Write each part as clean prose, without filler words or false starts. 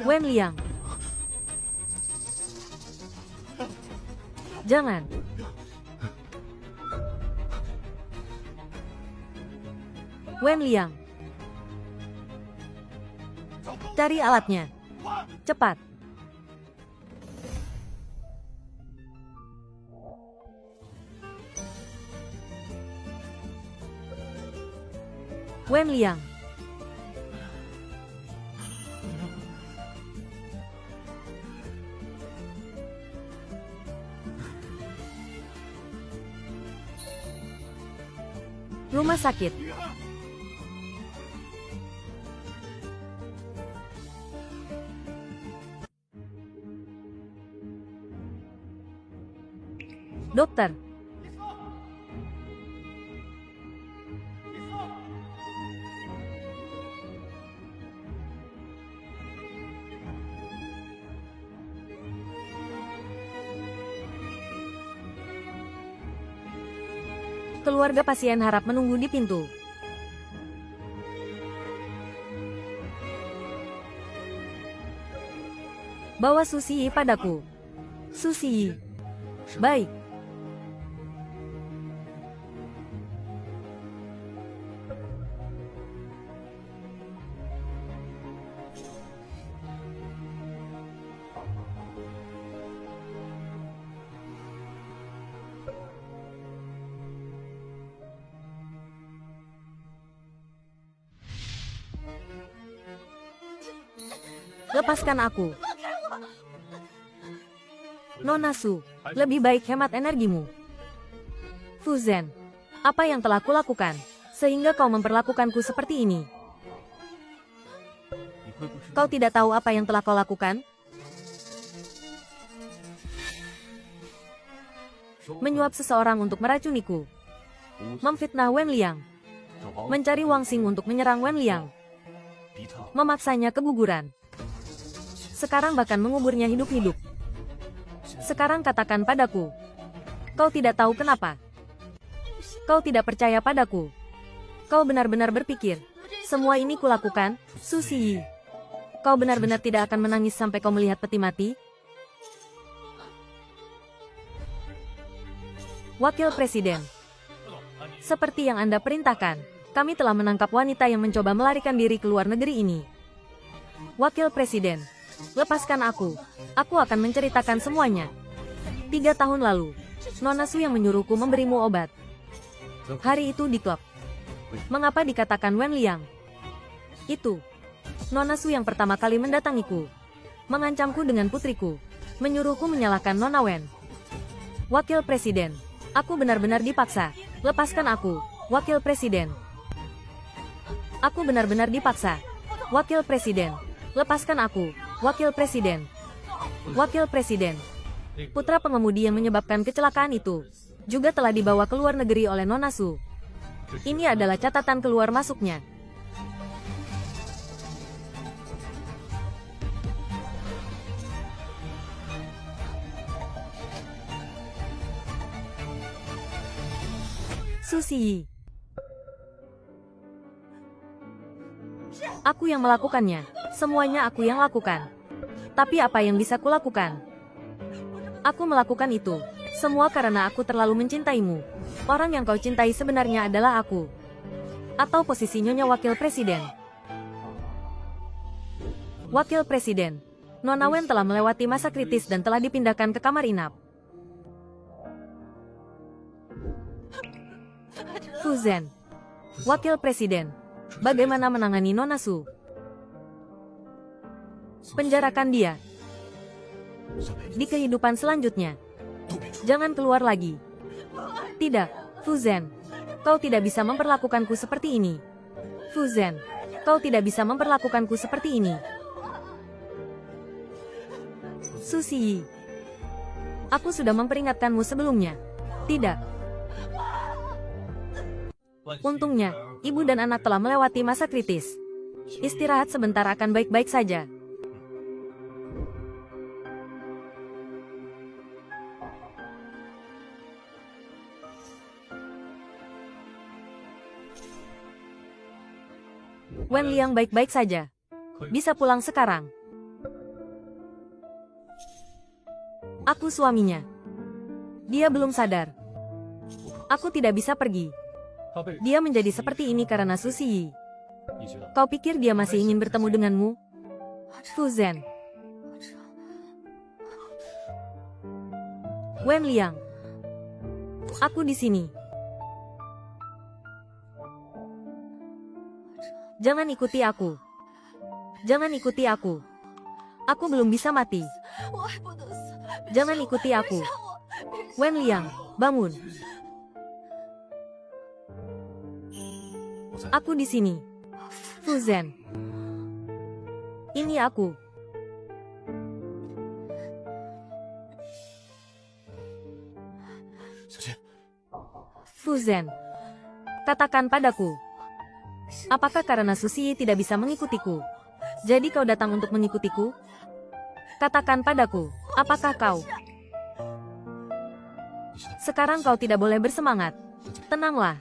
Wen Liang. Jangan. Wen Liang. Cari alatnya. Cepat. Wen Liang. Rumah sakit. Dokter. Keluarga pasien harap menunggu di pintu. Bawa Susi padaku. Susi. Baik. Lepaskan aku. Nona Su, lebih baik hemat energimu. Fu Zhen, apa yang telah kulakukan, sehingga kau memperlakukanku seperti ini? Kau tidak tahu apa yang telah kau lakukan? Menyuap seseorang untuk meracuniku. Memfitnah Wen Liang. Mencari Wang Xing untuk menyerang Wen Liang. Memaksanya keguguran. Sekarang bahkan menguburnya hidup-hidup. Sekarang katakan padaku. Kau tidak tahu kenapa. Kau tidak percaya padaku. Kau benar-benar berpikir, semua ini kulakukan, Susi. Kau benar-benar tidak akan menangis sampai kau melihat peti mati? Wakil Presiden. Seperti yang Anda perintahkan, kami telah menangkap wanita yang mencoba melarikan diri ke luar negeri ini. Wakil Presiden. Lepaskan aku. Aku akan menceritakan semuanya. 3 tahun lalu, Nona Su yang menyuruhku memberimu obat. Hari itu di klub. Mengapa dikatakan Wen Liang? Itu. Nona Su yang pertama kali mendatangiku. Mengancamku dengan putriku. Menyuruhku menyalahkan Nona Wen. Wakil Presiden. Aku benar-benar dipaksa. Lepaskan aku, Wakil Presiden. Aku benar-benar dipaksa. Wakil Presiden. Lepaskan aku, Wakil Presiden. Wakil Presiden. Putra pengemudi yang menyebabkan kecelakaan itu juga telah dibawa ke luar negeri oleh Nona Su. Ini adalah catatan keluar masuknya. Susi. Aku yang melakukannya. Semuanya aku yang lakukan. Tapi apa yang bisa kulakukan? Aku melakukan itu. Semua karena aku terlalu mencintaimu. Orang yang kau cintai sebenarnya adalah aku. Atau posisi Nyonya Wakil Presiden. Wakil Presiden. Nona Wen telah melewati masa kritis dan telah dipindahkan ke kamar inap. Fu Zhen. Wakil Presiden. Bagaimana menangani Nona Su? Penjarakan dia. Di kehidupan selanjutnya. Jangan keluar lagi. Tidak, Fu Zhen. Kau tidak bisa memperlakukanku seperti ini. Fu Zhen. Kau tidak bisa memperlakukanku seperti ini. Susi. Aku sudah memperingatkanmu sebelumnya. Tidak. Untungnya, ibu dan anak telah melewati masa kritis. Istirahat sebentar akan baik-baik saja. Wen Liang baik-baik saja. Bisa pulang sekarang. Aku suaminya. Dia belum sadar. Aku tidak bisa pergi. Dia menjadi seperti ini karena Susi Yi. Kau pikir dia masih ingin bertemu denganmu? Fu Zhen. Wen Liang. Aku di sini. Jangan ikuti aku. Jangan ikuti aku. Aku belum bisa mati. Jangan ikuti aku. Wen Liang, bangun. Aku di sini. Fu Zhen. Ini aku. Fu Zhen. Katakan padaku. Apakah karena Susi Yi tidak bisa mengikutiku? Jadi kau datang untuk mengikutiku? Katakan padaku, apakah kau? Sekarang kau tidak boleh bersemangat. Tenanglah.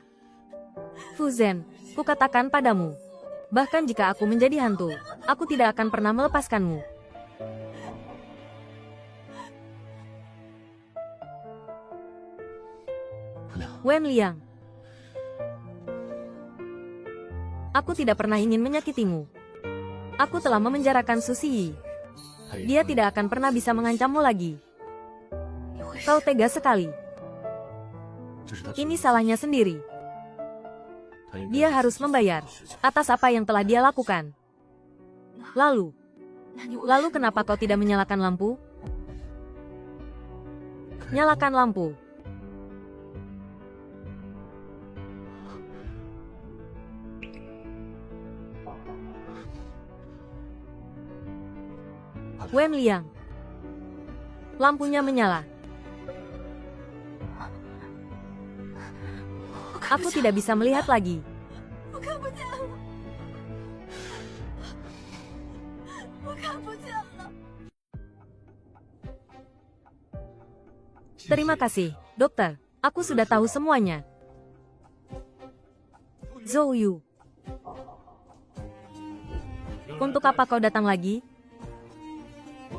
Fu Zhen, kukatakan padamu. Bahkan jika aku menjadi hantu, aku tidak akan pernah melepaskanmu. Wen Liang. Aku tidak pernah ingin menyakitimu. Aku telah memenjarakan Susi Yi. Dia tidak akan pernah bisa mengancammu lagi. Kau tega sekali. Ini salahnya sendiri. Dia harus membayar atas apa yang telah dia lakukan. Lalu kenapa kau tidak menyalakan lampu? Nyalakan lampu. Wen Liang. Lampunya menyala. Aku tidak bisa melihat lagi. Terima kasih, dokter. Aku sudah tahu semuanya. Zhou Yu. Untuk apa kau datang lagi?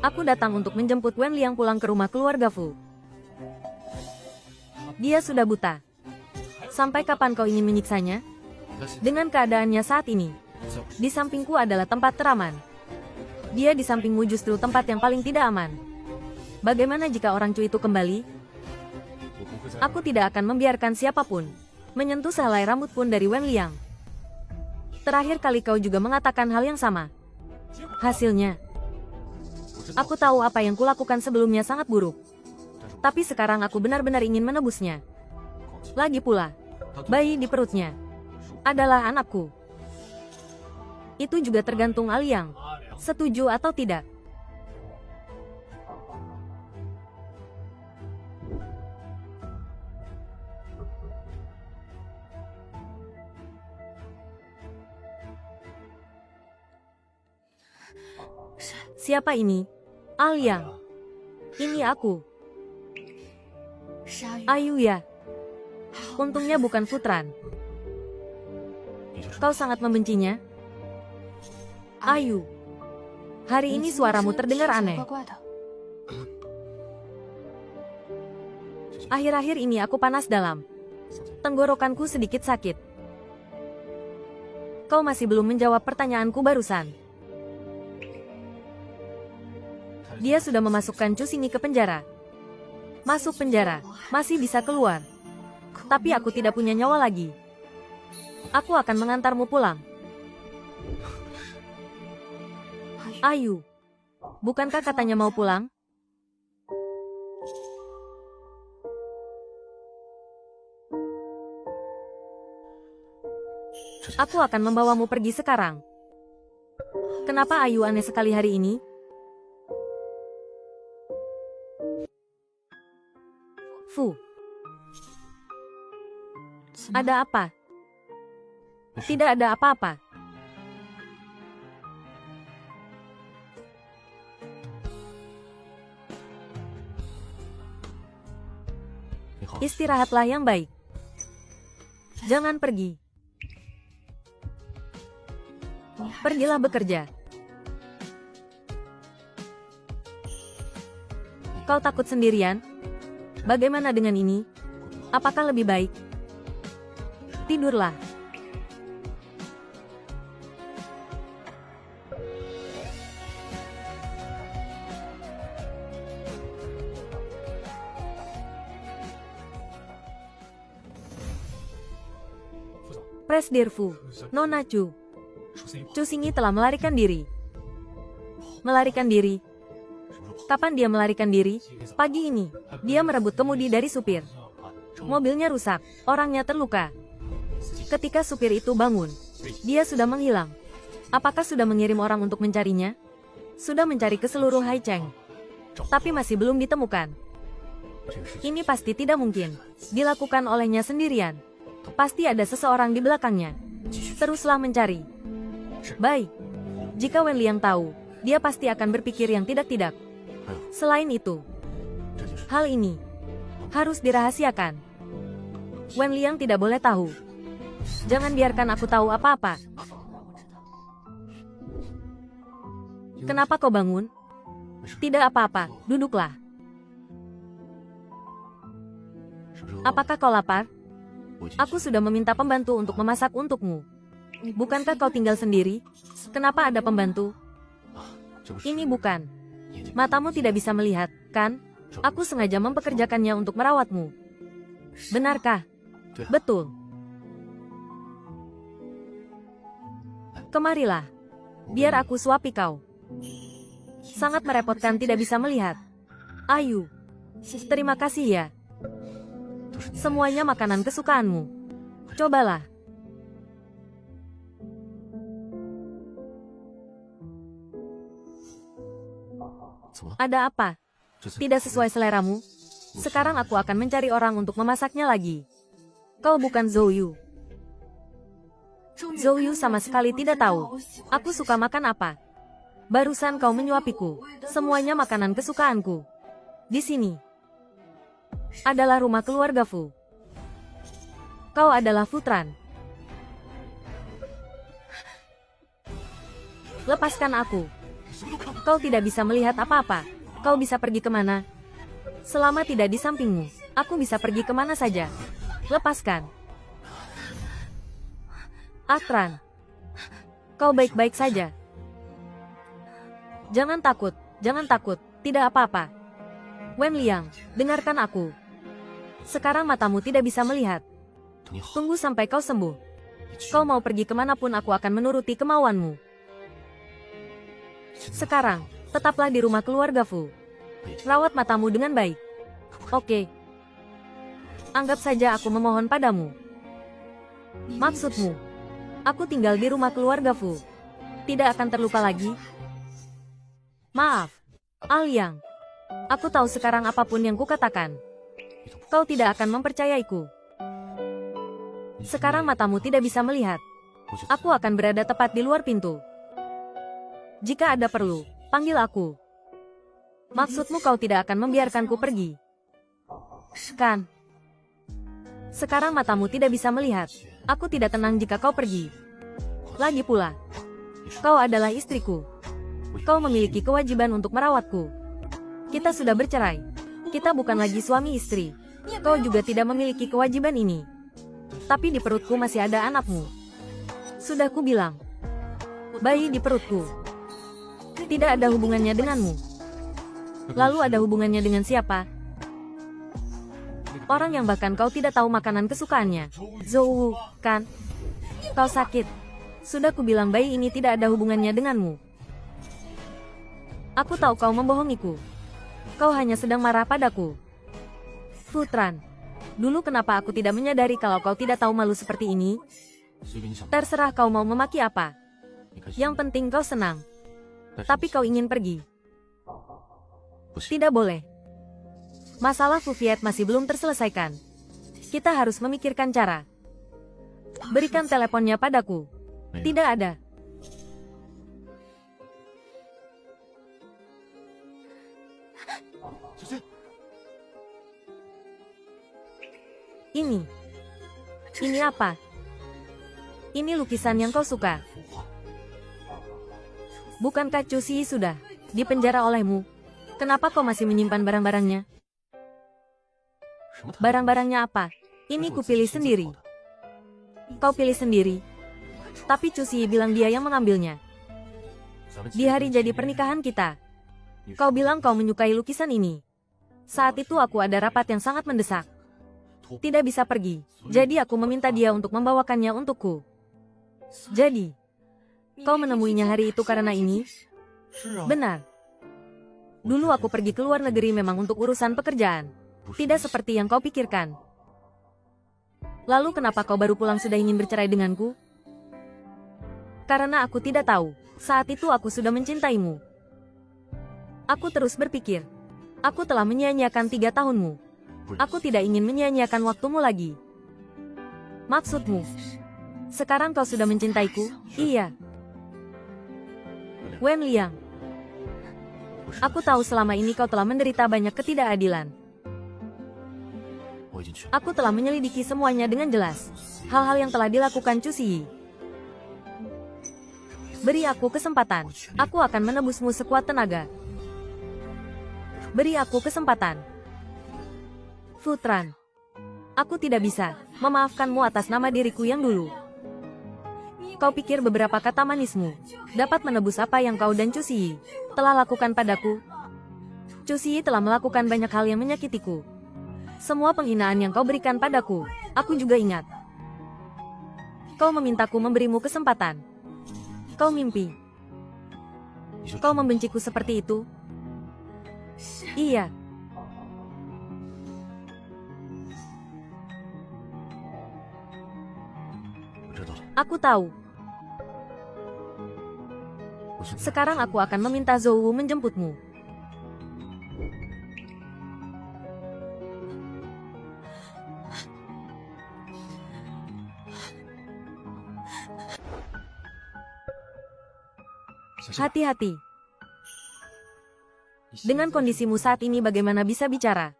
Aku datang untuk menjemput Wen Liang pulang ke rumah keluarga Fu. Dia sudah buta. Sampai kapan kau ingin menyiksanya? Dengan keadaannya saat ini, di sampingku adalah tempat teraman. Dia di sampingmu justru tempat yang paling tidak aman. Bagaimana jika orang Cu itu kembali? Aku tidak akan membiarkan siapapun menyentuh sehelai rambut pun dari Wen Liang. Terakhir kali kau juga mengatakan hal yang sama. Hasilnya, aku tahu apa yang kulakukan sebelumnya sangat buruk. Tapi sekarang aku benar-benar ingin menebusnya. Lagi pula, bayi di perutnya adalah anakku. Itu juga tergantung Aliang. Setuju atau tidak? Siapa ini? Aliang. Ini aku. Ayu ya. Untungnya bukan Futran. Kau sangat membencinya? Ayu. Hari ini suaramu terdengar aneh. Akhir-akhir ini aku panas dalam. Tenggorokanku sedikit sakit. Kau masih belum menjawab pertanyaanku barusan. Dia sudah memasukkan Cu Xingyi ke penjara. Masuk penjara, masih bisa keluar. Tapi aku tidak punya nyawa lagi. Aku akan mengantarmu pulang. Ayu, bukankah katanya mau pulang? Aku akan membawamu pergi sekarang. Kenapa Ayu aneh sekali hari ini? Fu. Ada apa? Tidak ada apa-apa. Istirahatlah yang baik. Jangan pergi. Pergilah bekerja. Kau takut sendirian? Bagaimana dengan ini? Apakah lebih baik? Tidurlah. Presdir Fu, Nona Chu. Chu Xingyi telah melarikan diri. Melarikan diri? Kapan dia melarikan diri? Pagi ini, dia merebut kemudi dari supir. Mobilnya rusak, orangnya terluka. Ketika supir itu bangun, dia sudah menghilang. Apakah sudah mengirim orang untuk mencarinya? Sudah mencari ke seluruh Haicheng, tapi masih belum ditemukan. Ini pasti tidak mungkin dilakukan olehnya sendirian. Pasti ada seseorang di belakangnya. Teruslah mencari. Baik. Jika Wen Liang tahu, dia pasti akan berpikir yang tidak-tidak. Selain itu, hal ini harus dirahasiakan. Wen Liang tidak boleh tahu. Jangan biarkan aku tahu apa-apa. Kenapa kau bangun? Tidak apa-apa, duduklah. Apakah kau lapar? Aku sudah meminta pembantu untuk memasak untukmu. Bukankah kau tinggal sendiri? Kenapa ada pembantu? Ini bukan. Matamu tidak bisa melihat, kan? Aku sengaja mempekerjakannya untuk merawatmu. Benarkah? Betul. Kemarilah. Biar aku suapi kau. Sangat merepotkan tidak bisa melihat. Ayu. Terima kasih ya. Semuanya makanan kesukaanmu. Cobalah. Ada apa? Tidak sesuai seleramu? Sekarang aku akan mencari orang untuk memasaknya lagi. Kau bukan Zhou Yu. Zhou Yu sama sekali tidak tahu aku suka makan apa. Barusan kau menyuapiku. Semuanya makanan kesukaanku. Di sini adalah rumah keluarga Fu. Kau adalah Futran. Lepaskan aku. Kau tidak bisa melihat apa-apa. Kau bisa pergi kemana? Selama tidak di sampingmu, aku bisa pergi kemana saja. Lepaskan. Atran. Kau baik-baik saja. Jangan takut, tidak apa-apa. Wen Liang, dengarkan aku. Sekarang matamu tidak bisa melihat. Tunggu sampai kau sembuh. Kau mau pergi kemanapun aku akan menuruti kemauanmu. Sekarang, tetaplah di rumah keluarga Fu. Rawat matamu dengan baik. Oke. Anggap saja aku memohon padamu. Maksudmu, aku tinggal di rumah keluarga Fu. Tidak akan terluka lagi? Maaf, Alyang. Aku tahu sekarang apapun yang kukatakan, kau tidak akan mempercayaiku. Sekarang matamu tidak bisa melihat. Aku akan berada tepat di luar pintu. Jika ada perlu, panggil aku. Maksudmu kau tidak akan membiarkanku pergi? Kan? Sekarang matamu tidak bisa melihat. Aku tidak tenang jika kau pergi. Lagi pula, kau adalah istriku. Kau memiliki kewajiban untuk merawatku. Kita sudah bercerai. Kita bukan lagi suami istri. Kau juga tidak memiliki kewajiban ini. Tapi di perutku masih ada anakmu. Sudah ku bilang. Bayi di perutku tidak ada hubungannya denganmu. Lalu ada hubungannya dengan siapa? Orang yang bahkan kau tidak tahu makanan kesukaannya. Zhou Wu, kan? Kau sakit. Sudah ku bilang bayi ini tidak ada hubungannya denganmu. Aku tahu kau membohongiku. Kau hanya sedang marah padaku. Futran, dulu kenapa aku tidak menyadari kalau kau tidak tahu malu seperti ini? Terserah kau mau memaki apa. Yang penting kau senang. Tapi kau ingin pergi. Tidak boleh. Masalah Fu Viet masih belum terselesaikan. Kita harus memikirkan cara. Berikan teleponnya padaku. Tidak ada. Ini apa? Ini lukisan yang kau suka. Bukankah Cu Si sudah dipenjara olehmu? Kenapa kau masih menyimpan barang-barangnya? Barang-barangnya apa? Ini kupilih sendiri. Kau pilih sendiri. Tapi Cusi bilang dia yang mengambilnya. Di hari jadi pernikahan kita, kau bilang kau menyukai lukisan ini. Saat itu aku ada rapat yang sangat mendesak. Tidak bisa pergi. Jadi aku meminta dia untuk membawakannya untukku. Jadi, kau menemuinya hari itu karena ini? Benar. Dulu aku pergi ke luar negeri memang untuk urusan pekerjaan. Tidak seperti yang kau pikirkan. Lalu kenapa kau baru pulang sudah ingin bercerai denganku? Karena aku tidak tahu. Saat itu aku sudah mencintaimu. Aku terus berpikir. Aku telah menyia-nyiakan 3 tahunmu. Aku tidak ingin menyia-nyiakan waktumu lagi. Maksudmu? Sekarang kau sudah mencintaiku? Iya. Wen Liang. Aku tahu selama ini kau telah menderita banyak ketidakadilan. Aku telah menyelidiki semuanya dengan jelas. Hal-hal yang telah dilakukan Cu Siyi. Beri aku kesempatan. Aku akan menebusmu sekuat tenaga. Beri aku kesempatan. Futran. Aku tidak bisa memaafkanmu atas nama diriku yang dulu. Kau pikir beberapa kata manismu dapat menebus apa yang kau dan Cu Siyi telah lakukan padaku? Cu Siyi telah melakukan banyak hal yang menyakitiku. Semua penghinaan yang kau berikan padaku, aku juga ingat. Kau memintaku memberimu kesempatan. Kau mimpi. Kau membenciku seperti itu? Iya. Aku tahu. Sekarang aku akan meminta Zhou Wu menjemputmu. Hati-hati. Dengan kondisimu saat ini bagaimana bisa bicara?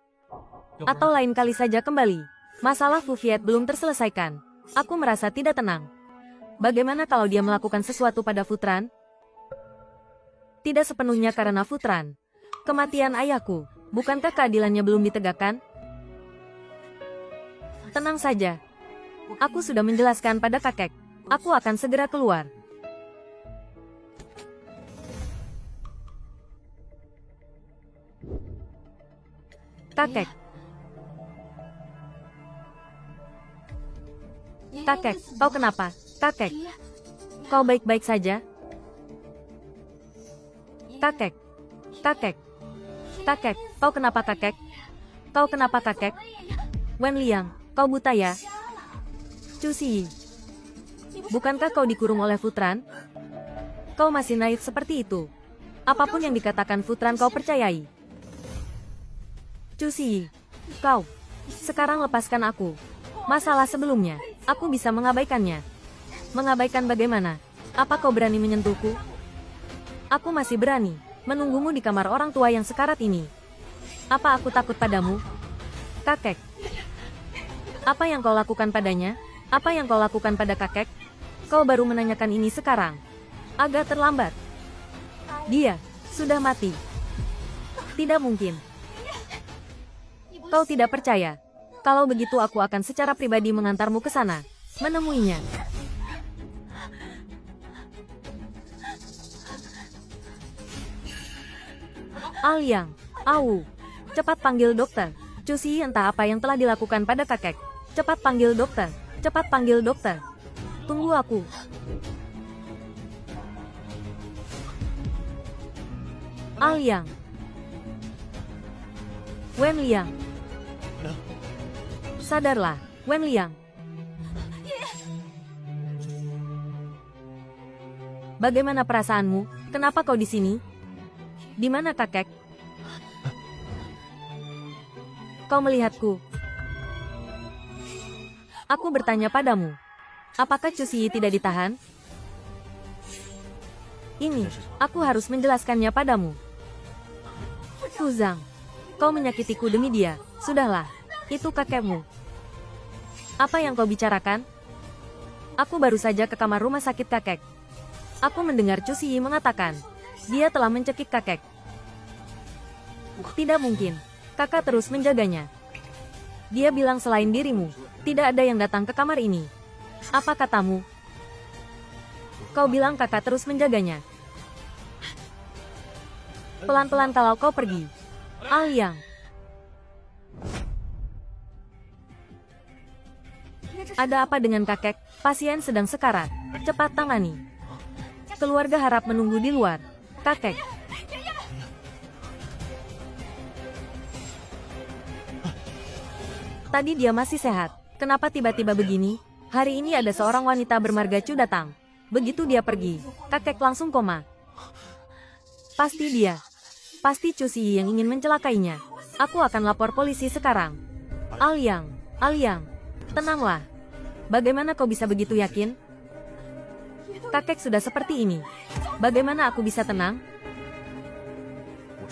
Atau lain kali saja kembali. Masalah Fu Viet belum terselesaikan. Aku merasa tidak tenang. Bagaimana kalau dia melakukan sesuatu pada Futran? Tidak sepenuhnya karena Futran. Kematian ayahku. Bukankah keadilannya belum ditegakkan? Tenang saja. Aku sudah menjelaskan pada kakek. Aku akan segera keluar. Kakek. Kakek, kau kenapa? Kakek. Kau baik-baik saja? Kakek. Kakek. Kakek, kau kenapa kakek? Kau kenapa kakek? Wen Liang, kau buta ya? Cu Siyi. Bukankah kau dikurung oleh Futran? Kau masih naif seperti itu. Apapun yang dikatakan Futran kau percayai. Cu Siyi, kau. Sekarang lepaskan aku. Masalah sebelumnya, aku bisa mengabaikannya. Mengabaikan bagaimana? Apa kau berani menyentuhku? Aku masih berani menunggumu di kamar orang tua yang sekarat ini. Apa aku takut padamu? Kakek. Apa yang kau lakukan padanya? Apa yang kau lakukan pada kakek? Kau baru menanyakan ini sekarang. Agak terlambat. Dia sudah mati. Tidak mungkin. Kau tidak percaya. Kalau begitu aku akan secara pribadi mengantarmu ke sana. Menemuinya. Aliang, Au. Cepat panggil dokter. Cu Siyi entah apa yang telah dilakukan pada kakek. Cepat panggil dokter. Cepat panggil dokter. Tunggu aku. Aliang. Wen Liang. Sadarlah, Wen Liang. Bagaimana perasaanmu? Kenapa kau di sini? Di mana kakek? Kau melihatku. Aku bertanya padamu. Apakah Cu Siyi tidak ditahan? Ini, aku harus menjelaskannya padamu. Fu Zhang, kau menyakitiku demi dia. Sudahlah, itu kakekmu. Apa yang kau bicarakan? Aku baru saja ke kamar rumah sakit kakek. Aku mendengar Cu Siyi mengatakan, dia telah mencekik kakek. Tidak mungkin. Kakak terus menjaganya. Dia bilang selain dirimu, tidak ada yang datang ke kamar ini. Apa katamu? Kau bilang kakak terus menjaganya. Pelan-pelan kalau kau pergi. Alyang. Ada apa dengan kakek? Pasien sedang sekarat. Cepat tangani. Keluarga harap menunggu di luar. Kakek. Tadi dia masih sehat. Kenapa tiba-tiba begini? Hari ini ada seorang wanita bermarga Chu datang. Begitu dia pergi, kakek langsung koma. Pasti dia. Pasti Chu Siyi yang ingin mencelakainya. Aku akan lapor polisi sekarang. Alyang, Alyang, tenanglah. Bagaimana kau bisa begitu yakin? Kakek sudah seperti ini. Bagaimana aku bisa tenang?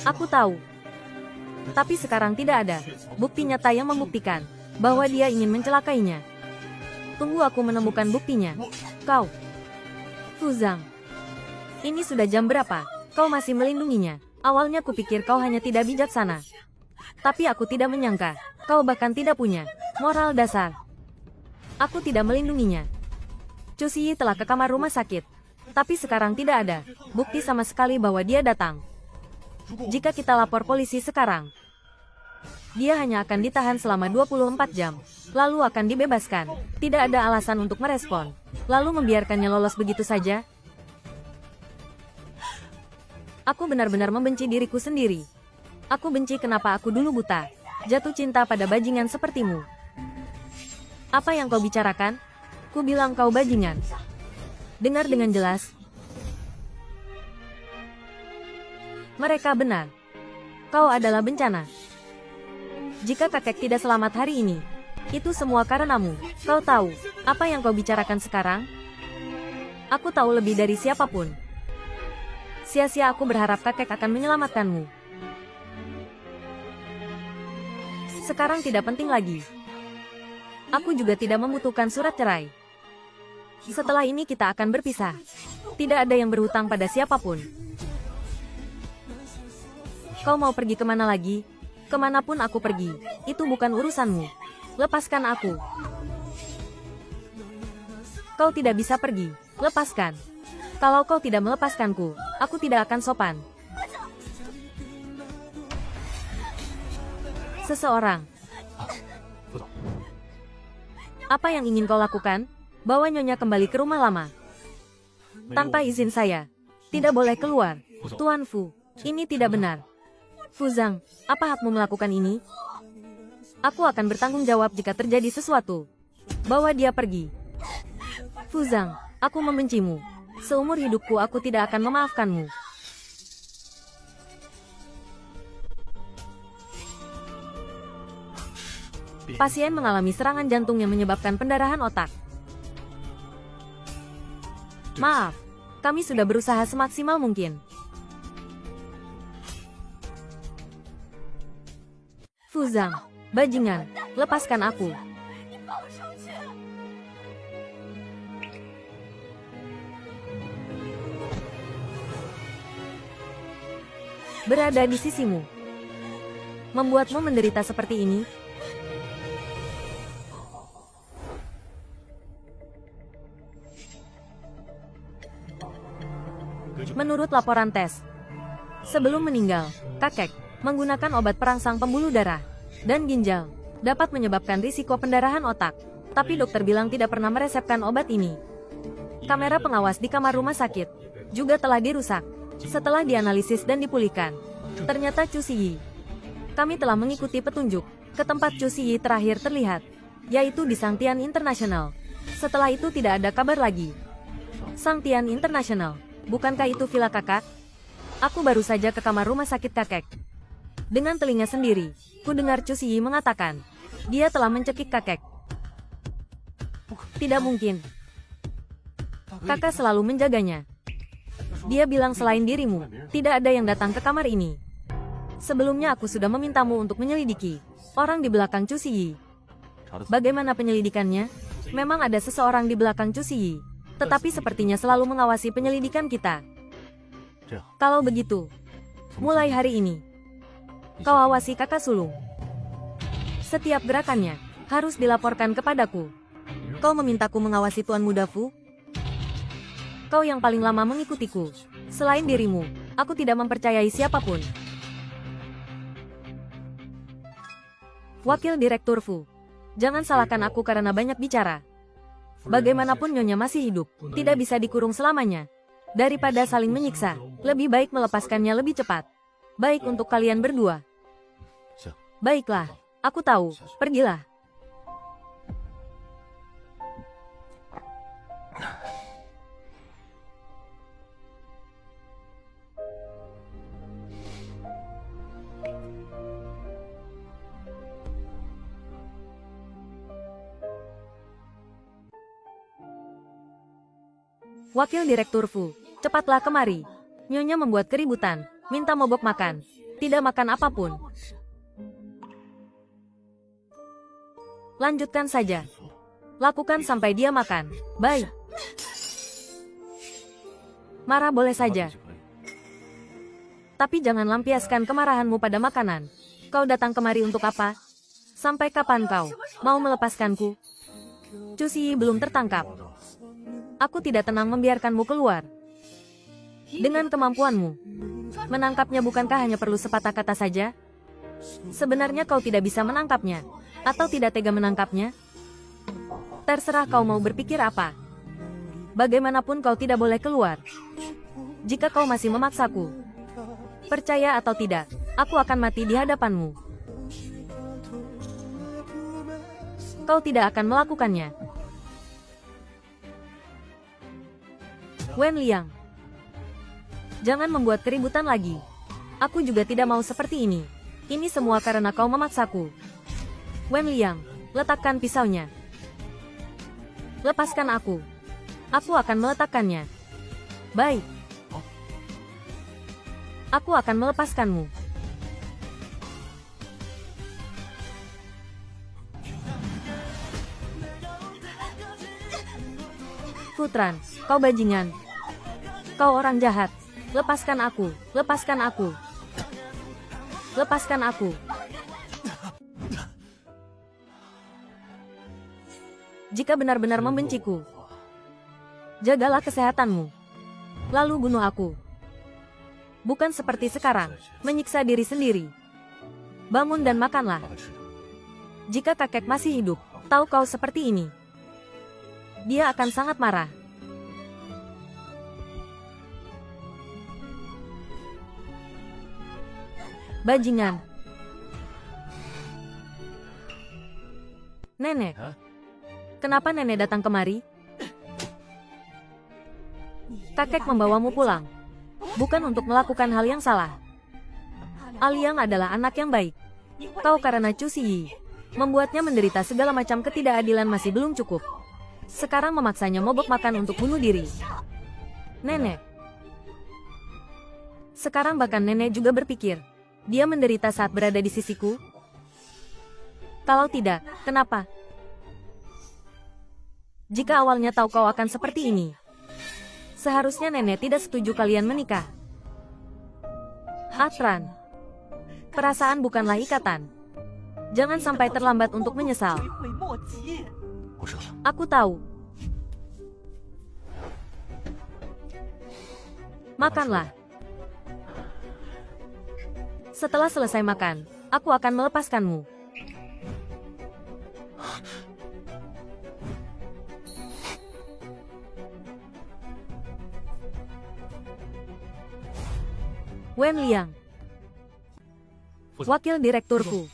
Aku tahu. Tapi sekarang tidak ada bukti nyata yang membuktikan bahwa dia ingin mencelakainya. Tunggu aku menemukan buktinya. Kau, Fuzang. Ini sudah jam berapa? Kau masih melindunginya. Awalnya kupikir kau hanya tidak bijaksana. Tapi aku tidak menyangka, kau bahkan tidak punya moral dasar. Aku tidak melindunginya. Chu Siyi telah ke kamar rumah sakit. Tapi sekarang tidak ada bukti sama sekali bahwa dia datang. Jika kita lapor polisi sekarang, dia hanya akan ditahan selama 24 jam, lalu akan dibebaskan. Tidak ada alasan untuk merespon, lalu membiarkannya lolos begitu saja. Aku benar-benar membenci diriku sendiri. Aku benci kenapa aku dulu buta, jatuh cinta pada bajingan sepertimu. Apa yang kau bicarakan? Ku bilang kau bajingan. Dengar dengan jelas. Mereka benar. Kau adalah bencana. Jika kakek tidak selamat hari ini, itu semua karenamu. Kau tahu apa yang kau bicarakan sekarang? Aku tahu lebih dari siapapun. Sia-sia aku berharap kakek akan menyelamatkanmu. Sekarang tidak penting lagi. Aku juga tidak membutuhkan surat cerai. Setelah ini kita akan berpisah. Tidak ada yang berhutang pada siapapun. Kau mau pergi kemana lagi? Kemanapun aku pergi, itu bukan urusanmu. Lepaskan aku. Kau tidak bisa pergi. Lepaskan. Kalau kau tidak melepaskanku, aku tidak akan sopan. Seseorang. Apa yang ingin kau lakukan? Bawa Nyonya kembali ke rumah lama. Tanpa izin saya. Tidak boleh keluar. Tuan Fu, ini tidak benar. Fuzang, apa hakmu melakukan ini? Aku akan bertanggung jawab jika terjadi sesuatu. Bawa dia pergi. Fuzang, aku membencimu. Seumur hidupku aku tidak akan memaafkanmu. Pasien mengalami serangan jantung yang menyebabkan pendarahan otak. Maaf, kami sudah berusaha semaksimal mungkin. Fuzang, bajingan, lepaskan aku. Berada di sisimu. Membuatmu menderita seperti ini. Menurut laporan tes, sebelum meninggal, kakek menggunakan obat perangsang pembuluh darah dan ginjal dapat menyebabkan risiko pendarahan otak. Tapi dokter bilang tidak pernah meresepkan obat ini. Kamera pengawas di kamar rumah sakit juga telah dirusak. Setelah dianalisis dan dipulihkan, ternyata Chu Siyi. Kami telah mengikuti petunjuk ke tempat Chu Siyi terakhir terlihat, yaitu di Sangtian International. Setelah itu tidak ada kabar lagi. Sangtian International. Bukankah itu villa kakak? Aku baru saja ke kamar rumah sakit kakek. Dengan telinga sendiri, ku dengar Chu Siyi mengatakan, dia telah mencekik kakek. Tidak mungkin. Kakak selalu menjaganya. Dia bilang selain dirimu, tidak ada yang datang ke kamar ini. Sebelumnya aku sudah memintamu untuk menyelidiki orang di belakang Chu Siyi. Bagaimana penyelidikannya? Memang ada seseorang di belakang Chu Siyi. Tetapi sepertinya selalu mengawasi penyelidikan kita. Kalau begitu, mulai hari ini, Kau awasi kakak sulung. Setiap gerakannya harus dilaporkan kepadaku. Kau memintaku mengawasi Tuan Muda Fu? Kau yang paling lama mengikutiku. Selain dirimu, aku tidak mempercayai siapapun. Wakil Direktur Fu, jangan salahkan aku karena banyak bicara. Bagaimanapun Nyonya masih hidup, tidak bisa dikurung selamanya. Daripada saling menyiksa, lebih baik melepaskannya lebih cepat. Baik untuk kalian berdua. Baiklah, aku tahu, pergilah. Wakil Direktur Fu, cepatlah kemari. Nyonya membuat keributan, minta mogok makan. Tidak makan apapun. Lanjutkan saja. Lakukan sampai dia makan. Baik. Marah boleh saja. Tapi jangan lampiaskan kemarahanmu pada makanan. Kau datang kemari untuk apa? Sampai kapan kau mau melepaskanku? Chu Ziyi belum tertangkap. Aku tidak tenang membiarkanmu keluar. Dengan kemampuanmu, menangkapnya bukankah hanya perlu sepatah kata saja? Sebenarnya kau tidak bisa menangkapnya, atau tidak tega menangkapnya? Terserah kau mau berpikir apa. Bagaimanapun kau tidak boleh keluar. Jika kau masih memaksaku, percaya atau tidak, aku akan mati di hadapanmu. Kau tidak akan melakukannya. Wen Liang, jangan membuat keributan lagi. Aku juga tidak mau seperti ini. Ini semua karena kau memaksaku. Wen Liang, letakkan pisaunya. Lepaskan aku. Aku akan meletakkannya. Baik. Aku akan melepaskanmu. Putran, kau bajingan. Kau orang jahat. Lepaskan aku. Lepaskan aku. Lepaskan aku. Jika benar-benar membenciku, jagalah kesehatanmu. Lalu bunuh aku. Bukan seperti sekarang, menyiksa diri sendiri. Bangun dan makanlah. Jika kakek masih hidup, tahu kau seperti ini, dia akan sangat marah. Bajingan. Nenek. Kenapa nenek datang kemari? Kakek membawamu pulang. Bukan untuk melakukan hal yang salah. Aliang adalah anak yang baik. Kau karena Chu Ziyi membuatnya menderita segala macam ketidakadilan masih belum cukup. Sekarang memaksanya mogok makan untuk bunuh diri. Nenek. Sekarang bahkan nenek juga berpikir, dia menderita saat berada di sisiku? Kalau tidak, kenapa? Jika awalnya tahu kau akan seperti ini, seharusnya nenek tidak setuju kalian menikah. Atran, perasaan bukanlah ikatan. Jangan sampai terlambat untuk menyesal. Aku tahu. Makanlah. Setelah selesai makan, aku akan melepaskanmu. Wen Liang, Wakil Direktur Fu.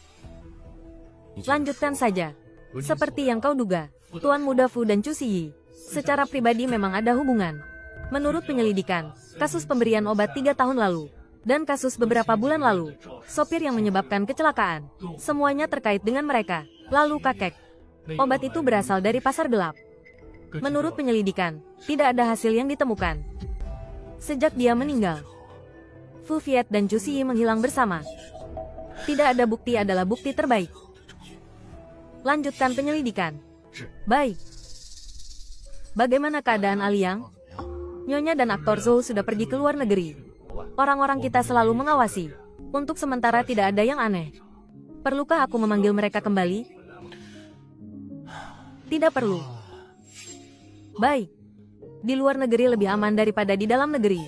Lanjutkan saja. Seperti yang kau duga, Tuan Muda Fu dan Chu Ziyi secara pribadi memang ada hubungan. Menurut penyelidikan, kasus pemberian obat 3 tahun lalu, dan kasus beberapa bulan lalu, sopir yang menyebabkan kecelakaan, semuanya terkait dengan mereka. Lalu kakek, obat itu berasal dari pasar gelap. Menurut penyelidikan, tidak ada hasil yang ditemukan. Sejak dia meninggal, Fu Viet dan Chu Ziyi menghilang bersama. Tidak ada bukti adalah bukti terbaik. Lanjutkan penyelidikan. Baik. Bagaimana keadaan Aliang? Nyonya dan aktor Zhou sudah pergi ke luar negeri. Orang-orang kita selalu mengawasi. Untuk sementara tidak ada yang aneh. Perlukah aku memanggil mereka kembali? Tidak perlu. Baik. Di luar negeri lebih aman daripada di dalam negeri.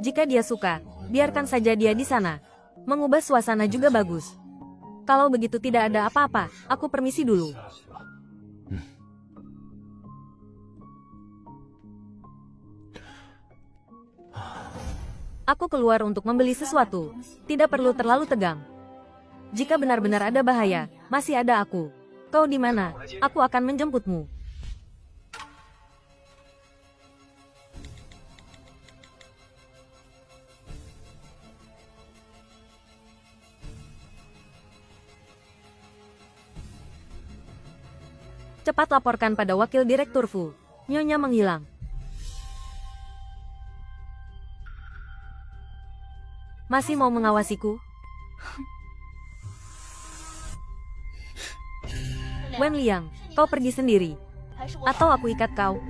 Jika dia suka, biarkan saja dia di sana. Mengubah suasana juga bagus. Kalau begitu tidak ada apa-apa, aku permisi dulu. Aku keluar untuk membeli sesuatu. Tidak perlu terlalu tegang. Jika benar-benar ada bahaya, masih ada aku. Kau di mana? Aku akan menjemputmu. Cepat laporkan pada wakil direktur Fu. Nyonya menghilang. Masih mau mengawasiku? Wen Liang, kau pergi sendiri. Atau aku ikat kau?